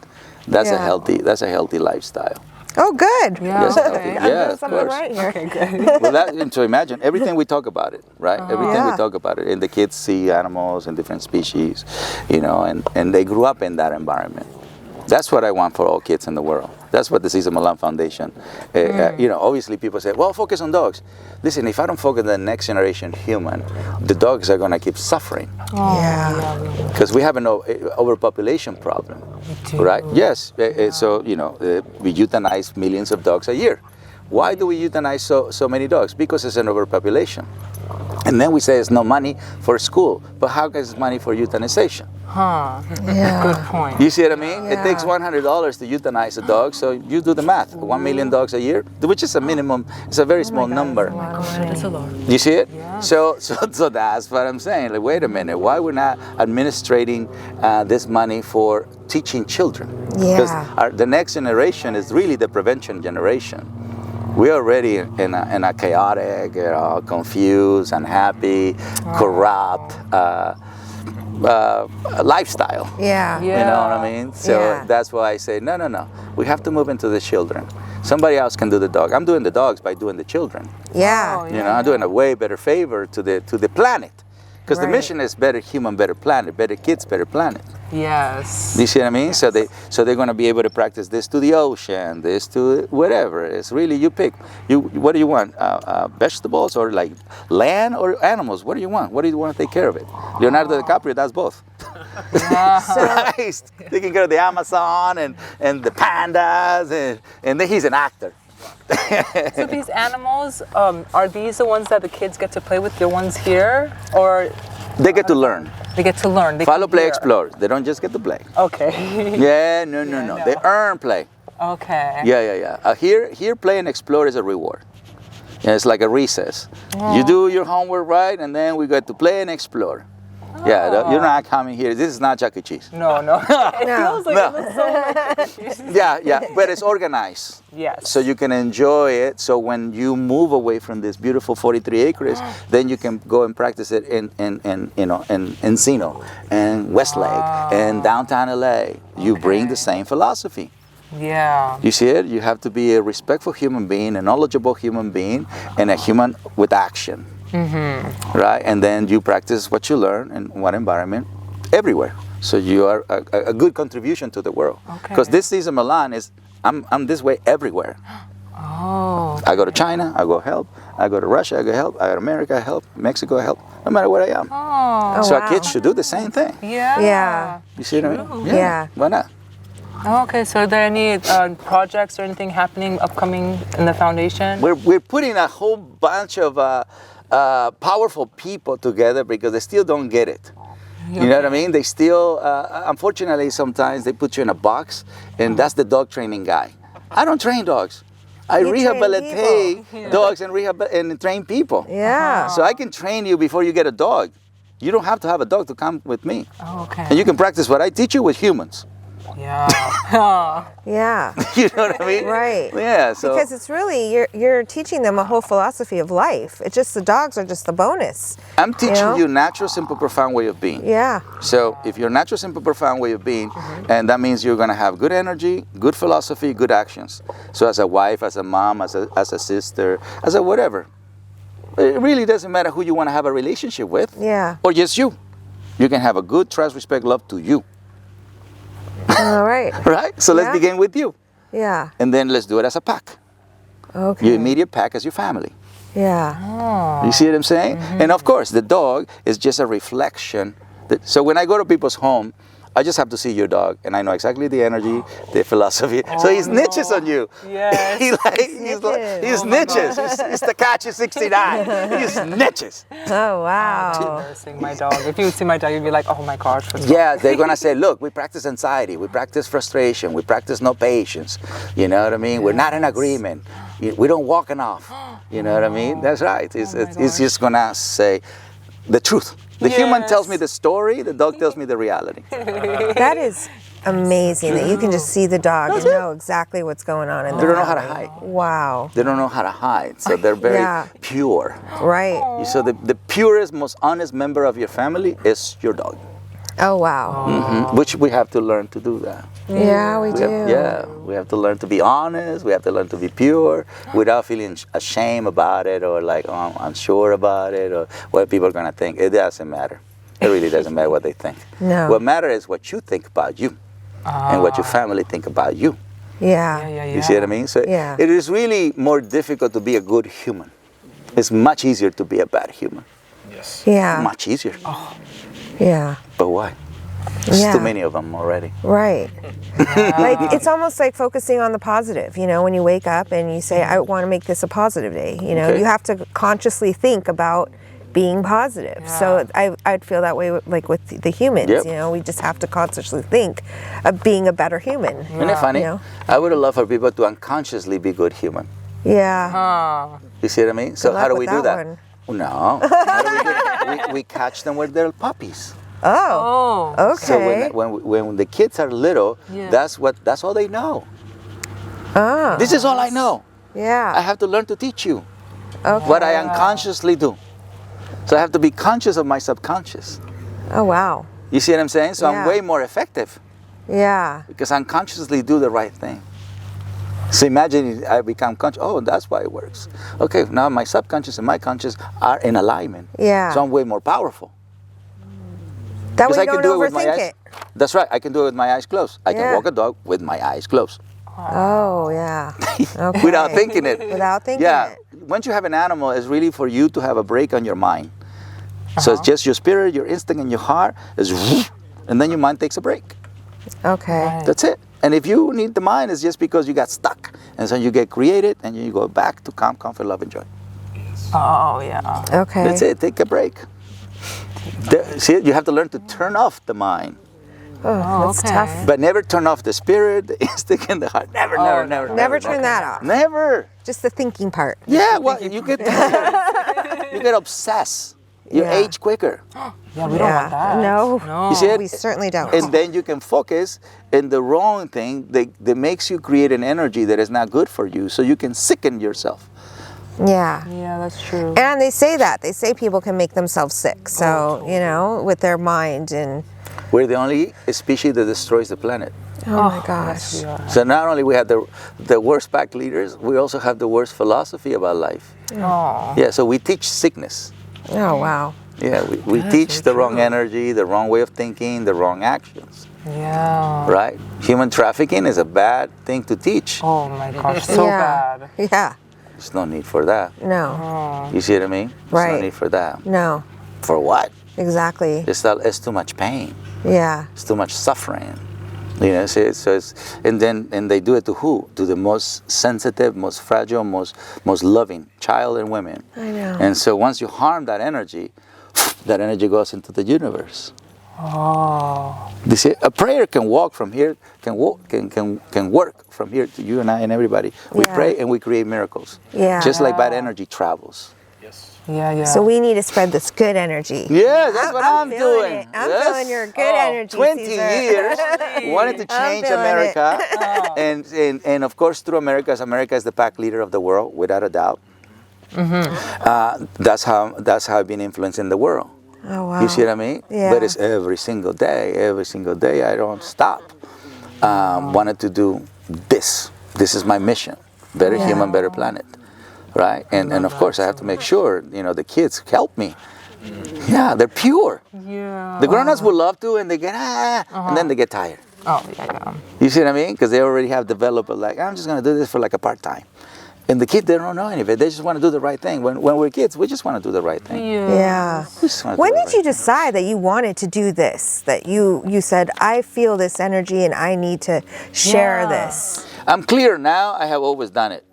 That's Yeah. a healthy lifestyle. Oh, good. Yeah. That's Okay. healthy. I'm Yeah, doing of something course. right here. Okay, good. Well, and so imagine everything we talk about it, right? Everything we Yeah. talk about it, and the kids see animals and different species, and they grew up in that environment. That's what I want for all kids in the world. That's what the Cesar Millan Foundation. Obviously people say, well, focus on dogs. Listen, if I don't focus on the next generation human, the dogs are gonna keep suffering Yeah. because we have an overpopulation problem, right? Yes. So we euthanize millions of dogs a year. Why do we euthanize so many dogs? Because it's an overpopulation. And then we say it's no money for school, but how is it money for euthanization? Huh. Yeah. Good point. You see what I mean? It takes Yeah. $100 to euthanize a dog, so you do the math. 1 million dogs a year, which is a minimum. It's a very small number. That's a lot. You see it? So that's what I'm saying. Like, wait a minute, why we're not administrating this money for teaching children? Because Yeah. the next generation is really the prevention generation. We're already in a chaotic, confused, unhappy, corrupt lifestyle. Yeah. You know what I mean? So Yeah. that's why I say, no. We have to move into the children. Somebody else can do the dog. I'm doing the dogs by doing the children. Yeah. You know, I'm doing a way better favor to the planet. Because the Right. mission is better human, better planet, better kids, better planet. Yes. You see what I mean? So they're going to be able to practice this to the ocean, this to whatever. It's really you pick. What do you want? Vegetables or like land or animals? What do you want? What do you want to take care of it? Leonardo DiCaprio does both. Right? Taking care of the Amazon and the pandas and then he's an actor. So these animals, are these the ones that the kids get to play with? The ones here, or They get to learn. they get to learn? They Follow, come play, here? explore. They don't just get to play. Okay. Yeah, no. They earn play. Okay. Yeah. Here, play and explore is a reward. Yeah, it's like a recess. You do your homework right, and then we get to play and explore. Yeah, you're not coming here. This is not Chuck E. Cheese. No, no. It feels like No. it looks so like Yeah, but it's organized. Yes. So you can enjoy it. So when you move away from this beautiful 43 acres, then you can go and practice it in Encino and Westlake and downtown LA. You bring the same philosophy. Yeah. You see it? You have to be a respectful human being, a knowledgeable human being, and a human with action. Right? And then you practice what you learn in one environment everywhere. So you are a good contribution to the world. Because this Cesar Millan is, I'm this way everywhere. Oh. I go to China, I go help. I go to Russia, I go help. I go to America, I help. Mexico, I help. No matter where I am. Oh. So wow. our kids should do the same thing. Yeah. Yeah. You see what I mean? Yeah. Why not? Oh, okay. So are there any projects or anything happening upcoming in the foundation? We're putting a whole bunch of powerful people together because they still don't get it. You know what I mean? They still, unfortunately, sometimes they put you in a box, and that's the dog training guy. I don't train dogs. I You train rehabilitate dogs and train people. Yeah. So I can train you before you get a dog. You don't have to have a dog to come with me. Oh, okay. And you can practice what I teach you with humans. Yeah. Oh. Yeah. You know what I mean? Right. Yeah. So Because it's really you're teaching them a whole philosophy of life. It's just the dogs are just the bonus. I'm teaching know? you natural, simple, profound way of being. Yeah. So if you're natural, simple, profound way of being, and that means you're going to have good energy, good philosophy, good actions. So as a wife, as a mom, as a sister, as a whatever. It really doesn't matter who you want to have a relationship with. Yeah. Or just you. You can have a good trust, respect, love to you. All right. Right? So let's Yeah. begin with you. Yeah. And then let's do it as a pack. Okay. Your immediate pack as your family. Yeah. You see what I'm saying? And of course, the dog is just a reflection. So when I go to people's home, I just have to see your dog, and I know exactly the energy, the philosophy. So he snitches on you. Yes. He Snitches. snitches. He's the Takachi 69. He snitches. Oh wow. Embarrassing, my dog. If you would see my dog, you'd be like, oh my gosh. What's Yeah, they're gonna say, look, we practice anxiety, we practice frustration, we practice no patience. You know what I mean? We're not in agreement. We don't walk enough. You know what I mean? That's right. It's just gonna say the truth. The human Yes. tells me the story, the dog tells me the reality. That is amazing that you can just see the dog and know exactly what's going on in They there. don't know how to hide. Wow. They don't know how to hide, so they're very Yeah. pure. Right. So the purest, most honest member of your family is your dog, Oh wow. which we have to learn to do that. Yeah, we do. We have to learn to be honest. We have to learn to be pure without feeling ashamed about it or like, oh, I'm unsure about it or what people are going to think. It doesn't matter. It really doesn't matter what they think. No. What matters is what you think about you and what your family think about you. Yeah. You see what I mean? So Yeah. it is really more difficult to be a good human. It's much easier to be a bad human. Yeah. Much easier. Yeah. But why? There's Yeah. too many of them already. Right. Like it's almost like focusing on the positive, you know, when you wake up and you say, I want to make this a positive day. You know, Okay. you have to consciously think about being positive. So I'd feel that way like with the humans, Yep. you know, we just have to consciously think of being a better human. Isn't it funny? You know? I would love for people to unconsciously be good human. Yeah. You see what I mean? So Good how luck do we with do that that? one. No. How do we do it? We catch them when they're puppies. Oh. Oh. Okay. So when the kids are little, Yeah. that's all they know. Ah. This is all I know. I Yeah. have to learn to teach you Okay. what I unconsciously do. So I have to be conscious of my subconscious. Oh wow. You see what I'm saying? So Yeah. I'm way more effective Yeah. because I unconsciously do the right thing. So imagine I become conscious. Oh, that's why it works. Okay, now my subconscious and my conscious are in alignment. Yeah. So I'm way more powerful. That way Because I you can don't do it with my overthink eyes. it. That's right. I can do it with my eyes closed. I can Yeah. walk a dog with my eyes closed Oh yeah. Okay. without thinking it. Without thinking Yeah. it. Once you have an animal, it's really for you to have a break on your mind. So it's just your spirit, your instinct, and your heart is, and then your mind takes a break. Okay. That's it. And if you need the mind, it's just because you got stuck, and so you get created, and you go back to calm, comfort, love, and joy. Oh, yeah. Okay. That's it. Take a break. See, you have to learn to turn off the mind, Oh, that's okay. tough. but never turn off the spirit, the instinct, and the heart. Never, never. Never turn that off. Never. Just the thinking part. Yeah, well, you get you get obsessed You Yeah. age quicker. Yeah, we don't want that. No. No. You see it? We certainly don't. And then you can focus in the wrong thing that makes you create an energy that is not good for you, so you can sicken yourself. Yeah. Yeah, that's true. And they say that. They say people can make themselves sick. So, you know, with their mind and, We're the only species that destroys the planet. oh my gosh. Yes, we are. So not only we have the worst pack leaders, we also have the worst philosophy about life. Oh. Yeah, so we teach sickness. Oh, wow. Yeah, we teach the wrong energy, the wrong way of thinking, the wrong actions, Yeah. right? Human trafficking is a bad thing to teach. Oh my gosh, so yeah. bad. Yeah. There's no need for that. No. You see what I mean? There's Right. no need for that. No. For what? Exactly. It's too much pain. Yeah. It's too much suffering. You know, and they do it to who? To the most sensitive, most fragile, most loving child and women. I know. And so once you harm that energy goes into the universe. Oh. You see, a prayer can walk from here, can work from here to you and I and everybody. We Yeah. pray and we create miracles. Yeah. Just like bad energy travels. Yeah, yeah. So we need to spread this good energy. Yeah, that's what I'm feeling doing. it. I'm Yes. feeling your good energy, 20 Cesar. years, wanted to change feeling America. And of course, through America is the pack leader of the world, without a doubt. That's how I've been influencing the world. Oh, wow. You see what I mean? Yeah. But it's every single day I don't stop. Wanted to do this. This is my mission. Better human, better planet. Right? And of course I have to make sure, you know, the kids help me. Yeah, they're pure. Yeah. The grown-ups would love to, and they get and then they get tired. Oh, yeah. You see what I mean? Because they already have developed like, I'm just gonna do this for like a part-time. And the kids, they don't know any of it. They just want to do the right thing. When we're kids, we just want to do the right thing. Yeah. We just wanna do When the did right you decide that you wanted to do this? That you said, I feel this energy and I need to share Yeah. this. I'm clear now. I have always done it.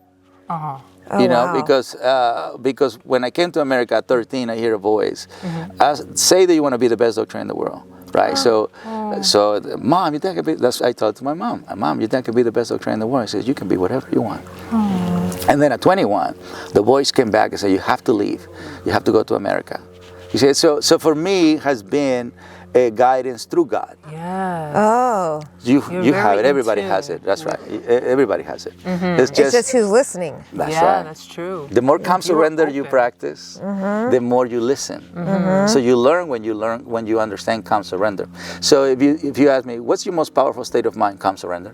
Uh-huh. Oh, You know, wow. because when I came to America at 13, I hear a voice. Say that you want to be the best doctor in the world, right? So, Mom, you think I could be? That's I told to my mom. Mom, you think I could be the best doctor in the world? She says, you can be whatever you want. And then at 21, the voice came back and said, you have to leave. You have to go to America. You see, so for me has been a guidance through God. Yeah. Oh. You very have it. Everybody in has tune. it. That's right. Everybody has it. It's It's just who's listening. that's Yeah, right. that's true. The more calm surrender you open. practice, the more you listen. So you learn when you understand calm surrender. So if you ask me, what's your most powerful state of mind? Calm surrender.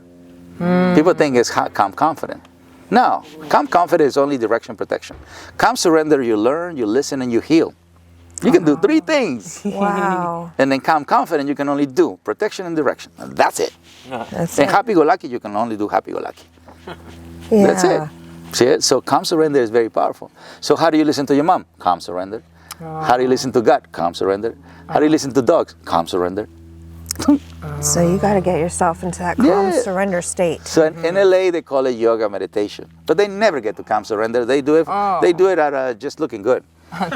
People think it's calm confident. No, calm confident is only direction protection. Calm surrender, you learn, you listen, and you heal. You can do 3 things. Wow. And then calm confident, you can only do protection and direction. And that's it. That's And it. happy-go-lucky, you can only do happy-go-lucky. Yeah. That's it. See it? So calm surrender is very powerful. So how do you listen to your mom? Calm surrender. How do you listen to God? Calm surrender. How do you listen to dogs? Calm surrender. So you got to get yourself into that calm Yeah. surrender state. So in LA they call it yoga meditation, but they never get to calm surrender. They do it. They do it at just looking good.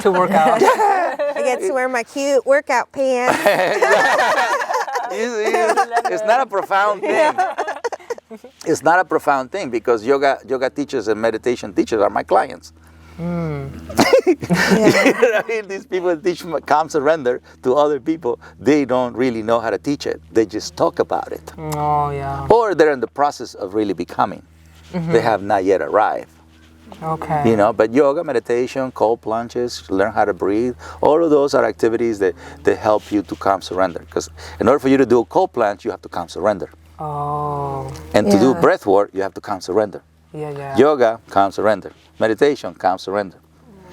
To work out. I get to wear my cute workout pants. It's not a profound thing. It's not a profound thing because yoga teachers and meditation teachers are my clients. Yeah. I mean, these people that teach calm surrender to other people, they don't really know how to teach it. They just talk about it. Oh, yeah. Or they're in the process of really becoming. They have not yet arrived. Okay. You know, but yoga, meditation, cold plunges, learn how to breathe, all of those are activities that help you to calm surrender. Because in order for you to do a cold plunge, you have to calm surrender. Oh. And to do Yeah. breath work, you have to calm surrender. Yeah. Yoga, calm surrender. Meditation, calm surrender.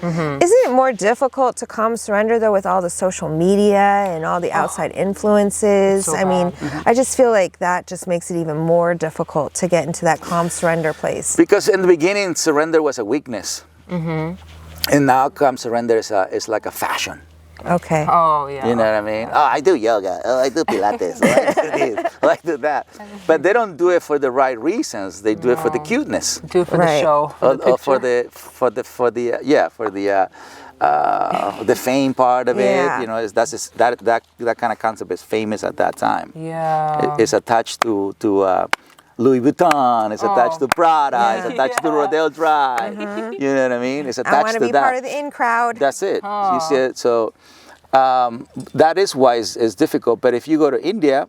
Isn't it more difficult to calm surrender though with all the social media and all the outside influences? so I mean, bad. I just feel like that just makes it even more difficult to get into that calm surrender place. Because in the beginning, surrender was a weakness. And now calm surrender is like a fashion. Okay. Oh, yeah. You know what I mean? Oh, I do yoga. Oh, I do Pilates. Oh, I do this. Oh, I do that. But they don't do it for the right reasons. They do it for the cuteness. Do it for Right. the show. For the Or for picture. the fame part of Yeah. it. You know, that kind of concept is famous at that time. Yeah. It's attached to Louis Vuitton. It's attached to Prada. It's attached to Rodeo Drive. You know what I mean? It's I attached want to to be that. part of the in crowd. That's it. You see it? So that is why it's difficult. But if you go to India,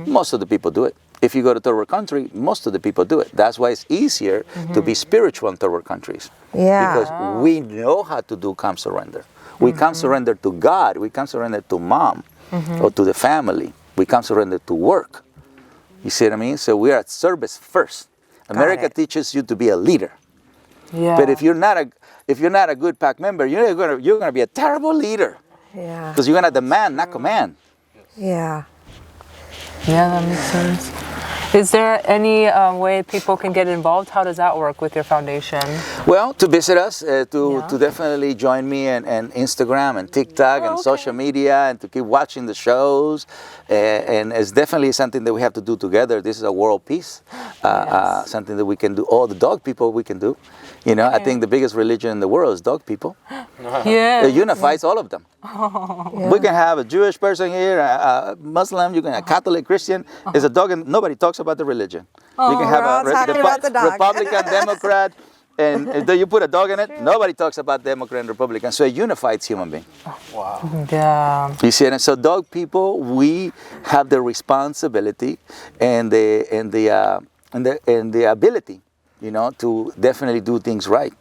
most of the people do it. If you go to third world country, most of the people do it. That's why it's easier to be spiritual in third world countries. Yeah. Because we know how to do calm surrender. We can't surrender to God. We can't surrender to mom or to the family. We can't surrender to work. You see what I mean? So we are at service first. America it. teaches you to be a leader. Yeah. But if you're not a good pack member, you're gonna be a terrible leader. Yeah. Because you're gonna demand, not command. Yeah. Yeah, that makes sense. Is there any way people can get involved? How does that work with your foundation? Well, to visit us, to definitely join me and Instagram and TikTok and social media, and to keep watching the shows. And it's definitely something that we have to do together. This is a world peace, something that we can do. All the dog people we can do. You know, I think the biggest religion in the world is dog people. Yeah. It unifies all of them. We can have a Jewish person here, a Muslim, you can have a Catholic, Christian. There's a dog, and nobody talks about the religion. You can have we're all talking about the dog. Republican, Democrat, and you put a dog in it, nobody talks about Democrat and Republican. So it unifies human being. Yeah. You see, and so dog people, we have the responsibility and the ability, you know, to definitely do things right.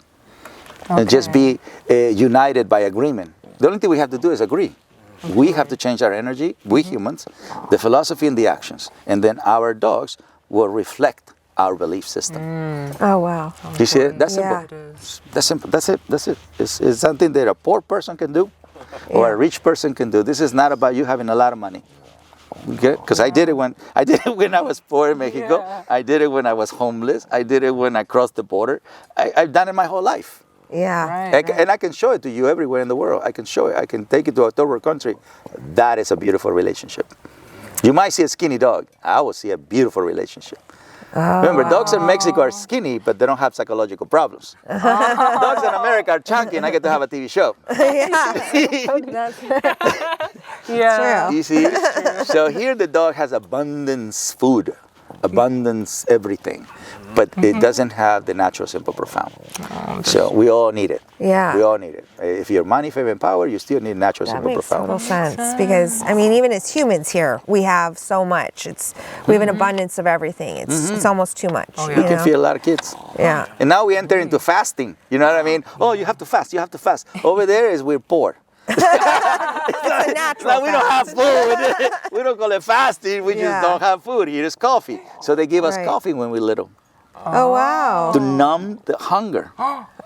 And just be united by agreement. The only thing we have to do is agree. We have to change our energy, we humans, the philosophy and the actions. And then our dogs will reflect our belief system. Oh, wow. You see it? That's Yeah. simple. That's simple. That's it. That's it. It's something that a poor person can do or a rich person can do. This is not about you having a lot of money. Okay? Because I did it when I was poor in Mexico. Yeah. I did it when I was homeless. I did it when I crossed the border. I've done it my whole life. Yeah. Right. And I can show it to you everywhere in the world. I can show it. I can take it to a third world country. That is a beautiful relationship. You might see a skinny dog. I will see a beautiful relationship. Remember, dogs in Mexico are skinny, but they don't have psychological problems. Dogs in America are chunky, and I get to have a TV show. Yeah. True. You see? So here the dog has abundance food, abundance everything, but it doesn't have the natural, simple, profound. So we all need it. Yeah. We all need it. If you're money, fame, and power, you still need natural, That simple, makes profound. total sense because I mean, even as humans here, we have so much. We have an abundance of everything. It's almost too much. Oh, yeah. You can feed a lot of kids. Yeah. And now we enter into fasting. You know what I mean? Oh, you have to fast. You have to fast. Over there is we're poor. It's a natural. Now we don't have fast. food. We don't call it fasting. We Yeah. just don't have food. Here is coffee. So they give us Right. coffee when we're little Oh wow. to numb the hunger.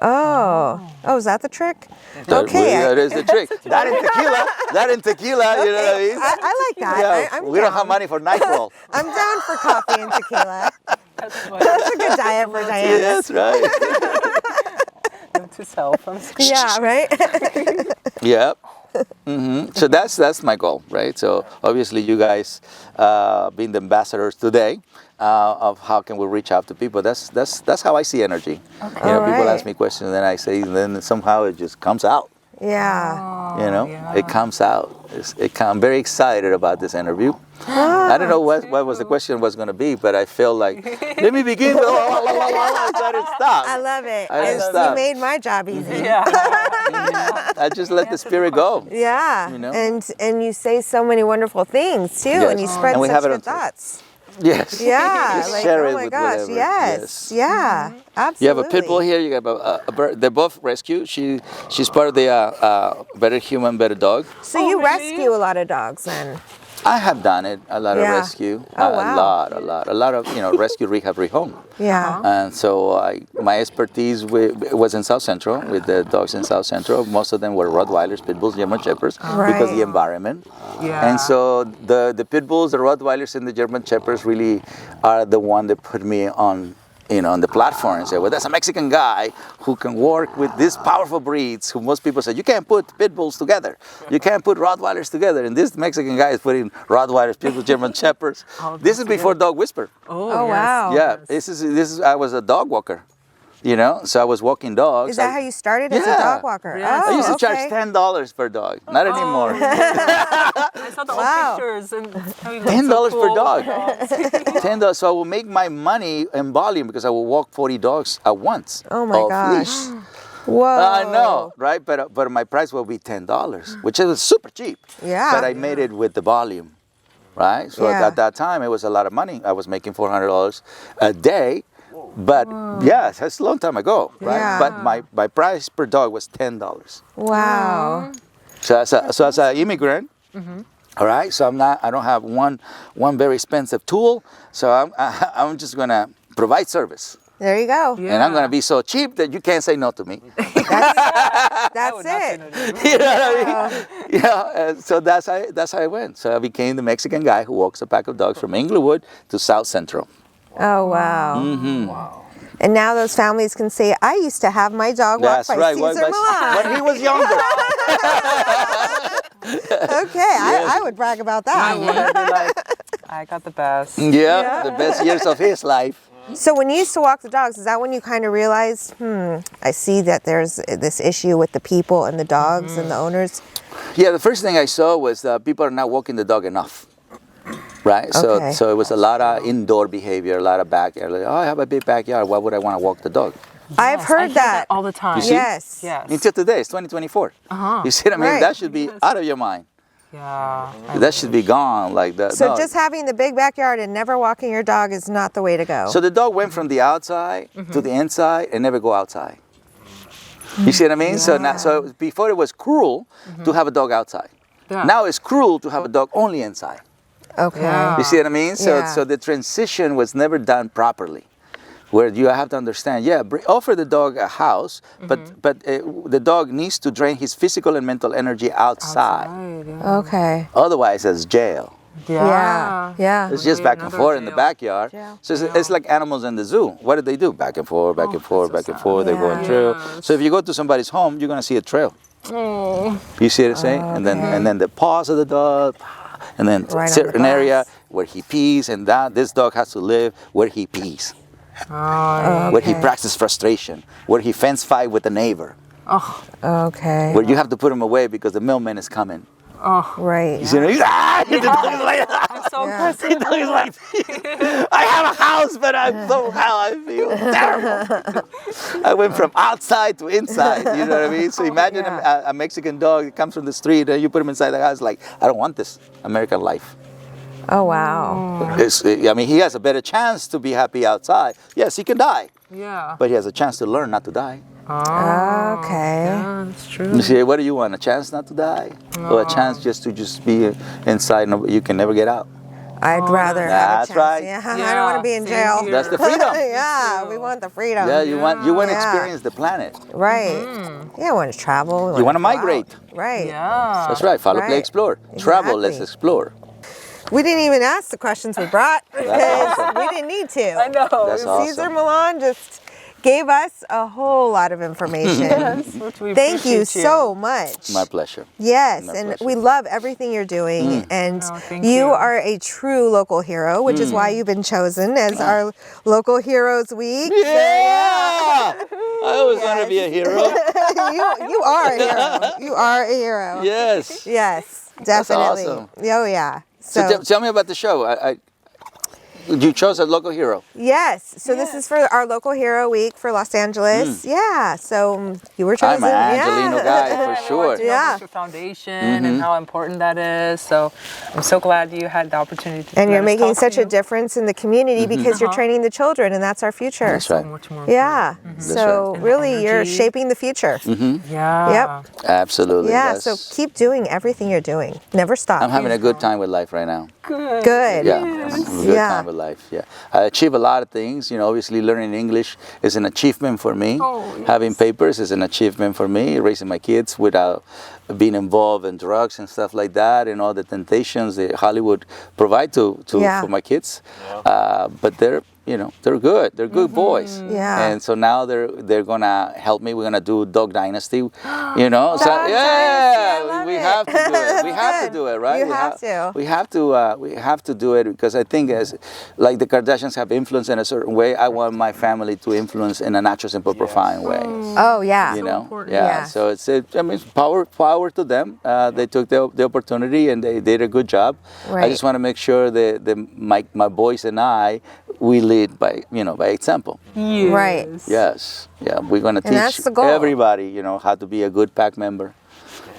Oh, is that the trick? That Okay. is the trick. That in tequila. That in tequila. You know what I mean? I like that. Yeah, I'm we don't down. have money for NyQuil. I'm down for coffee and tequila. That's funny. That's a good diet for Diana. That's right. To self. I'm sorry. Yeah, right? Yeah. So that's my goal, right? So obviously you guys being the ambassadors today of how can we reach out to people. That's how I see energy. You know, people Alright. ask me questions, and then I say, and then somehow it just comes out. Yeah. You know, yeah. it comes out. I'm very excited about this interview. I don't know what was the question was going to be, but I feel like let me begin with I didn't stop. I love it. I didn't You stop. made my job easy. Yeah. I just let the spirit go. Yeah. You know? And you say so many wonderful things too, and you Yes. spread And we such have it good on- thoughts. Yes. Yeah. Just Like, share oh it my with gosh. whatever. Yes. Yeah. Absolutely. You have a pit bull here. You have a bird. They're both rescue. She's part of the Better Human, Better Dog. So you really? rescue a lot of dogs then? I have done it. A lot of Yeah. rescue. Oh, wow. A lot of rescue, rehab, rehome. Yeah. And so my expertise was in South Central with the dogs in South Central. Most of them were Rottweilers, Pit Bulls, German Shepherds because Right. of the environment. Yeah. And so the Pit Bulls, the Rottweilers, and the German Shepherds really are the one that put me on the platform and say, well, that's a Mexican guy who can work with these powerful breeds who most people say, you can't put Pit Bulls together. You can't put Rottweilers together. And this Mexican guy is putting Rottweilers, Pit Bulls, German Shepherds. This is before Dog Whisper. Oh, wow. Yeah, this is I was a dog walker. You know, so I was walking dogs. Is that how you started as a Yeah. dog walker? Yes. Oh, I used to charge okay. $10 per dog. Not anymore. I saw the Wow. old pictures and how you look $10 so per cool dog. with dogs. $10. So I will make my money in volume because I will walk 40 dogs at once. Oh my off gosh. leash. Whoa. I know, right? But my price will be $10, which is super cheap. Yeah. But I made it with the volume, right? So Yeah. at that time, it was a lot of money. I was making $400 a day. But yes, that's a long time ago, right? Yeah. But my price per dog was $10. Wow. So as an immigrant, all right. So I don't have one very expensive tool. So I'm just gonna provide service. There you go. And I'm gonna be so cheap that you can't say no to me. That's it. You know what I mean? Yeah. And so that's how I went. So I became the Mexican guy who walks a pack of dogs from Inglewood to South Central. Oh, wow. Mm-hmm. And now those families can say, I used to have my dog walked That's by right. Cesar Millan. When he was younger. Okay, I would brag about I that. would be like, I got the best. Yeah, the best years of his life. So when you used to walk the dogs, is that when you kind of realized, I see that there's this issue with the people and the dogs and the owners? Yeah, the first thing I saw was people are not walking the dog enough. Right, Okay. so it was a lot of indoor behavior, a lot of backyard. Like, oh, I have a big backyard. Why would I want to walk the dog? I've Yes, I heard hear that. all the time. You see? Yes. Yes. Until today, it's 2024. You see what I mean? Right. That should be out of your mind. Yeah. That should be gone like that. So No. just having the big backyard and never walking your dog is not the way to go. So the dog went from the outside to the inside and never go outside. You see what I mean? So now, so before it was cruel to have a dog outside. Yeah. Now it's cruel to have a dog only inside. Okay. Yeah. You see what I mean? So Yeah. so the transition was never done properly. Where you have to understand, offer the dog a house, but the dog needs to drain his physical and mental energy outside. Outside, yeah. Okay. Otherwise, it's jail. Yeah. Yeah. It's just Okay, back and another forth in the jail. backyard. Jail. So it's like animals in the zoo. What do they do? Back and forth, back and forth, back and forth. They're going Yeah. through. So if you go to somebody's home, you're gonna see a trail. Oh. You see what I'm saying? And then the paws of the dog, and then Right on the certain area paws. where he pees, and this dog has to live where he pees, Oh. where he Okay. practices frustration, where he fence fight with the neighbor, Oh. Okay. where you have to put him away because the mailman is coming. Oh. Right. You see what I mean? The dog is like, I'm so Yeah. impressed. the dog is like, I have a house, but somehow I feel terrible. I went from outside to inside. You know what I mean? So imagine a Mexican dog that comes from the street and you put him inside the house. Like, I don't want this American life. Oh, wow. I mean, he has a better chance to be happy outside. Yes, he can die, Yeah. but he has a chance to learn not to die. Okay. Yeah, that's true. You see, what do you want? A chance not to die, or a chance just to be inside and you can never get out? I'd rather have a That's chance. right. Yeah, I don't want to be in same jail. here. That's the freedom. Yeah, we want the freedom. Yeah, you want to Yeah. experience the planet. Right. Yeah, I want to travel. You want to go out. migrate. Right. Yeah. That's right. Follow, play, Right. explore. Travel, let's Exactly. explore. We didn't even ask the questions we brought because we didn't need to. I know. That's Cesar awesome. Millan just gave us a whole lot of information. Yes, which we Thank you appreciate so much. My pleasure. Yes, My and pleasure. we love everything you're doing, and Oh, thank you you. are a true local hero, which is why you've been chosen as our Local Heroes Week. Yeah! I always want to be a hero. you are a hero. You are a hero. Yes. Yes, definitely. awesome. Oh yeah. So tell me about the show. You chose a local hero. Yes. So this is for our Local Hero Week for Los Angeles. Yeah. So you were chosen. I'm an Angelino yeah. guy I for sure. want to know Yeah. about your foundation and how important that is. So I'm so glad you had the opportunity to And you're let us making talk such to a you. difference in the community because you're training the children, and that's our future. That's right. So much more. Yeah. That's So right. really, you're Energy. shaping the future. Yeah. Absolutely. Yeah. That's- So keep doing everything you're doing. Never stop. I'm having a good time with life right now. Good. Yeah, I'm having a good Yeah. time with life. Yeah, I achieve a lot of things. You know, obviously learning English is an achievement for me. Oh, yes. Having papers is an achievement for me. Raising my kids without being involved in drugs and stuff like that, and all the temptations that Hollywood provide Yeah. for my kids. But they're good. They're good boys. Yeah. And so now they're gonna help me. We're gonna do Dog Dynasty. So Dynasty, I love we it. have to do it. We have to Good. do it, right? You have to. We have to do it because I think as like the Kardashians have influence in a certain way, I want my family to influence in a natural, simple, profound way. Oh yeah. important. Yeah. So it's power to them. They took the opportunity and they did a good job. Right. I just want to make sure that my boys and I, we lead by example. Yes. Right. Yes. Yeah. We're gonna And that's teach the goal. everybody, how to be a good pack member.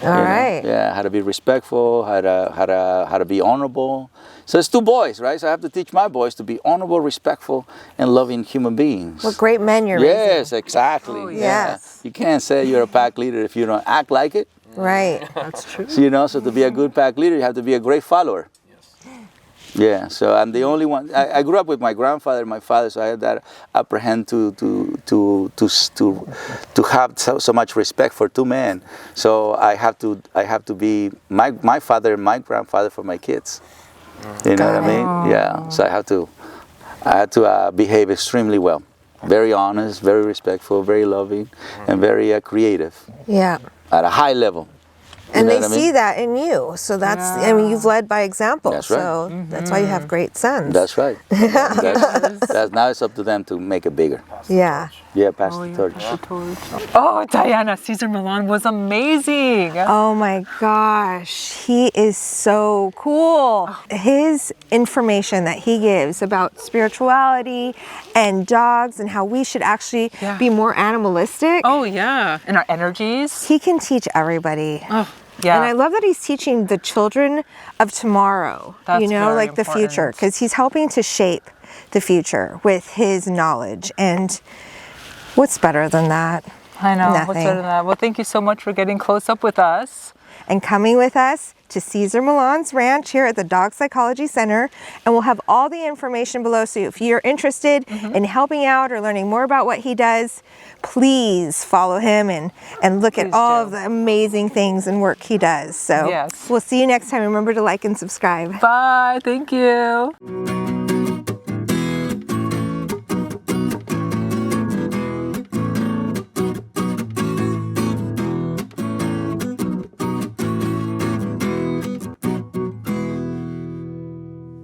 All right. Yeah. How to be respectful. How to be honorable. So it's 2 boys, right? So I have to teach my boys to be honorable, respectful, and loving human beings. What great men you're raising. Yes, exactly. Oh, yes. You can't say you're a pack leader if you don't act like it. Right. That's true. So to be a good pack leader, you have to be a great follower. Yeah, so I'm the only one. I grew up with my grandfather and my father, so I had that apprehend to have so much respect for 2 men. So I have to be my father and my grandfather for my kids. You know what I mean? Yeah. So I have to behave extremely well, very honest, very respectful, very loving, and very creative Yeah. at a high level. And know they what I mean? see that in you. So you've led by example. That's right. So that's why you have great sons. That's right. That's now it's up to them to make it bigger. Yeah. Yeah, pass the torch. Oh, Diana, Cesar Millan was amazing. Oh my gosh, he is so cool. His information that he gives about spirituality and dogs and how we should actually be more animalistic. Oh, yeah. And our energies. He can teach everybody. Oh, yeah. And I love that he's teaching the children of tomorrow, That's very like the important. future, because he's helping to shape the future with his knowledge. And what's better than that? I know. What's Nothing. better than that? Well, thank you so much for getting close up with us. And coming with us to Cesar Millan's ranch here at the Dog Psychology Center. And we'll have all the information below. So if you're interested in helping out or learning more about what he does, please follow him and look at Please all do. of the amazing things and work he does. So Yes. we'll see you next time. Remember to like and subscribe. Bye. Thank you.